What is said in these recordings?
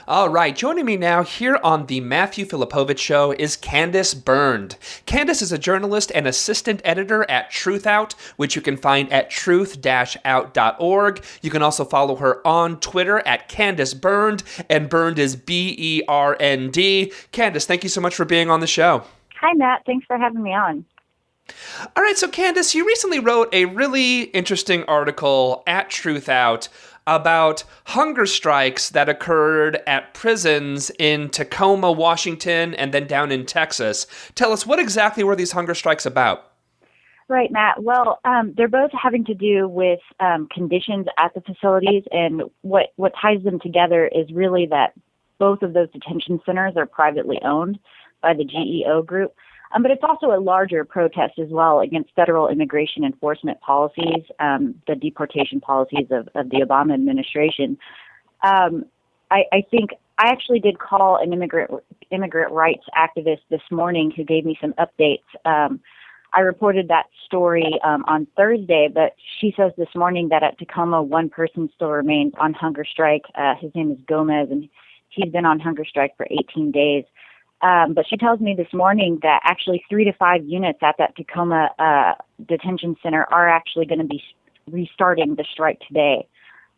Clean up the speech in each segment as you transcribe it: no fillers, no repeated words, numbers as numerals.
All right, joining me now here on the Matthew Filipowicz Show is Candice Bernd. Candice is a journalist and assistant editor at TruthOut, which you can find at truth-out.org. You can also follow her on Twitter at Candice Bernd, and Bernd is B-E-R-N-D. Candice, thank you so much for being on the show. Hi, Matt. Thanks for having me on. All right, so Candice, you recently wrote a really interesting article at TruthOut about hunger strikes that occurred at prisons in Tacoma, Washington, and then down in Texas. Tell us, what exactly were these hunger strikes about? Right, Matt. Well, they're both having to do with conditions at the facilities, and what ties them together is really that both of those detention centers are privately owned by the GEO group. But it's also a larger protest as well against federal immigration enforcement policies, the deportation policies of the Obama administration. I think I actually did call an immigrant rights activist this morning who gave me some updates. I reported that story on Thursday, but she says this morning that at Tacoma, one person still remains on hunger strike. His name is Gomez, and he's been on hunger strike for 18 days. But she tells me this morning that actually 3 to 5 units at that Tacoma detention center are actually going to be restarting the strike today.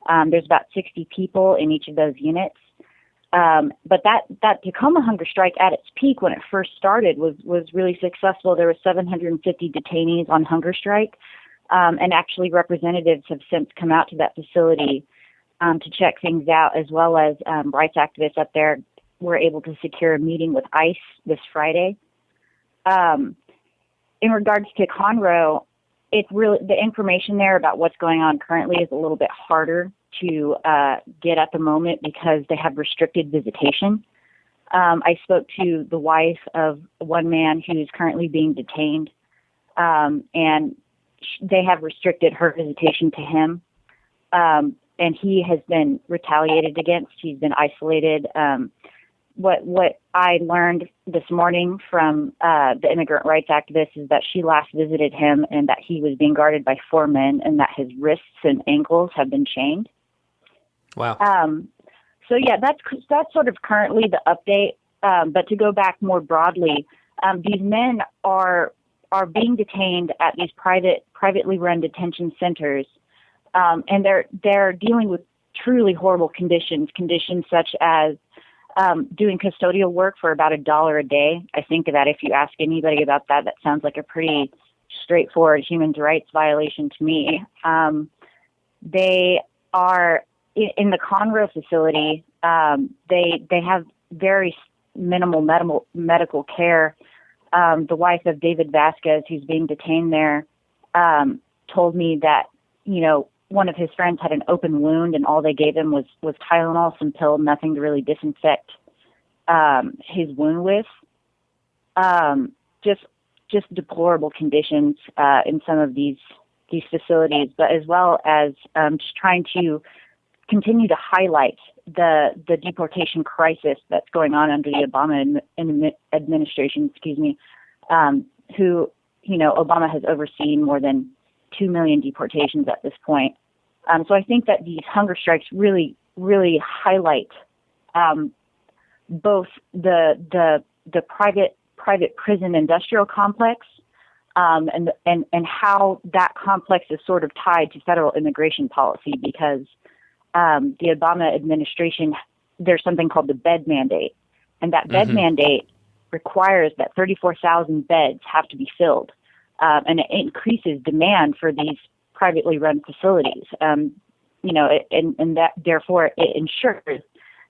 There's about 60 people in each of those units. But that Tacoma hunger strike at its peak when it first started was really successful. There were 750 detainees on hunger strike. And actually representatives have since come out to that facility to check things out, as well as rights activists up there were able to secure a meeting with ICE this Friday. In regards to Conroe, it's really the information there about what's going on currently is a little bit harder to get at the moment because they have restricted visitation. I spoke to the wife of one man who's currently being detained, and they have restricted her visitation to him. And he has been retaliated against. He's been isolated. What I learned this morning from the immigrant rights activist is that she last visited him and that he was being guarded by 4 men and that his wrists and ankles have been chained. Wow. So yeah, that's sort of currently the update. But to go back more broadly, these men are being detained at these privately run detention centers, and they're dealing with truly horrible conditions such as doing custodial work for about $1 a day. I think that if you ask anybody about that, that sounds like a pretty straightforward human rights violation to me. They are in the Conroe facility. They have very minimal medical care. The wife of David Vasquez, who's being detained there, told me that, one of his friends had an open wound and all they gave him was Tylenol, some pill, nothing to really disinfect his wound with. Just deplorable conditions in some of these facilities, but as well as just trying to continue to highlight the deportation crisis that's going on under the Obama administration, who, Obama has overseen more than 2 million deportations at this point. So I think that these hunger strikes really, really highlight both the private prison industrial complex and how that complex is sort of tied to federal immigration policy, because the Obama administration, there's something called the bed mandate, and that bed mandate requires that 34,000 beds have to be filled. And it increases demand for these privately run facilities, and that therefore it ensures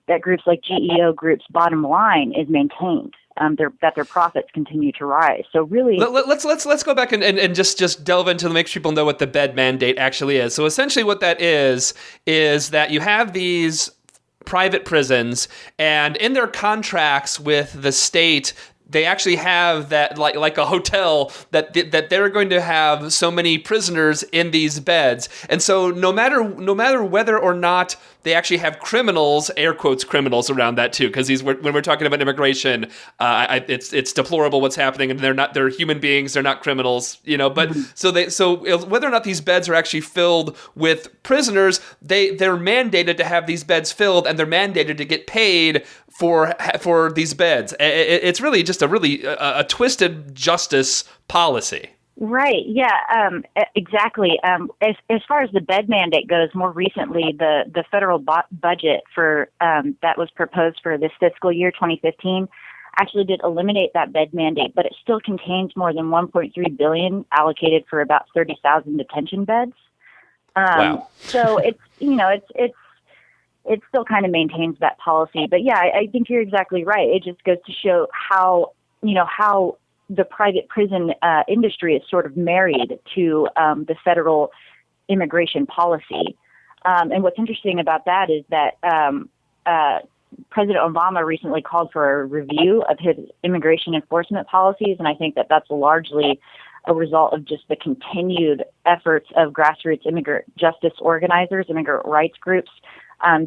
that groups like GEO Group's bottom line is maintained, that their profits continue to rise. So really, let's go back and just delve into make sure people know what the bed mandate actually is. So essentially, what that is that you have these private prisons, and in their contracts with the state, they actually have that like a hotel that they're going to have so many prisoners in these beds. And so no matter whether or not they actually have criminals, air quotes criminals, around that too, because when we're talking about immigration, it's deplorable what's happening, and they're human beings, they're not criminals, But so whether or not these beds are actually filled with prisoners, they're mandated to have these beds filled, and they're mandated to get paid for these beds. It's really just a twisted justice policy. Right. Yeah. Exactly. As far as the bed mandate goes, more recently, the federal budget for that was proposed for this fiscal year 2015 actually did eliminate that bed mandate, but it still contains more than 1.3 billion allocated for about 30,000 detention beds. Wow. So it's it still kind of maintains that policy. But yeah, I think you're exactly right. It just goes to show how the private prison industry is sort of married to the federal immigration policy. And what's interesting about that is that President Obama recently called for a review of his immigration enforcement policies, and I think that that's largely a result of just the continued efforts of grassroots immigrant justice organizers, immigrant rights groups,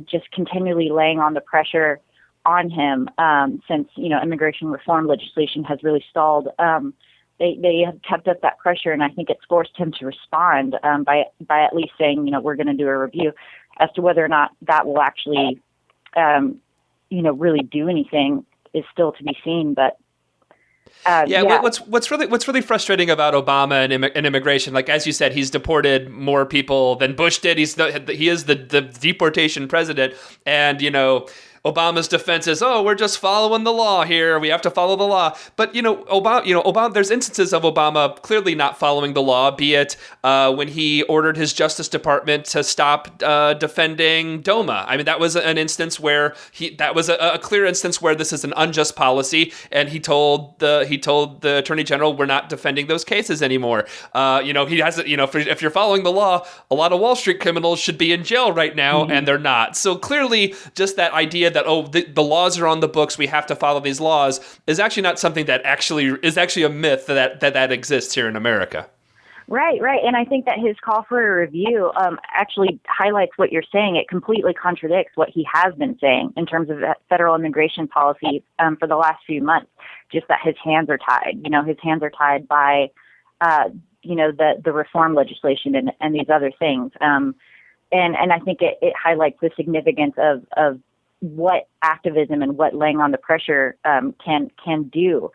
just continually laying on the pressure on him since immigration reform legislation has really stalled. They have kept up that pressure, and I think it's forced him to respond by at least saying, we're going to do a review. As to whether or not that will actually really do anything is still to be seen. But what's really frustrating about Obama and immigration, like as you said, he's deported more people than Bush did. He is the deportation president, and Obama's defense is, we're just following the law here. We have to follow the law. But Obama. There's instances of Obama clearly not following the law. Be it when he ordered his Justice Department to stop defending DOMA. I mean, that was an instance where that was a clear instance where this is an unjust policy, and he told the Attorney General, we're not defending those cases anymore. He has if you're following the law, a lot of Wall Street criminals should be in jail right now, and they're not. So clearly, just that idea that the laws are on the books, we have to follow these laws, is actually not something that is actually a myth that exists here in America. Right. And I think that his call for a review actually highlights what you're saying. It completely contradicts what he has been saying in terms of federal immigration policy for the last few months. Just that his hands are tied. His hands are tied by the reform legislation and these other things. And I think it highlights the significance of what activism and what laying on the pressure can do.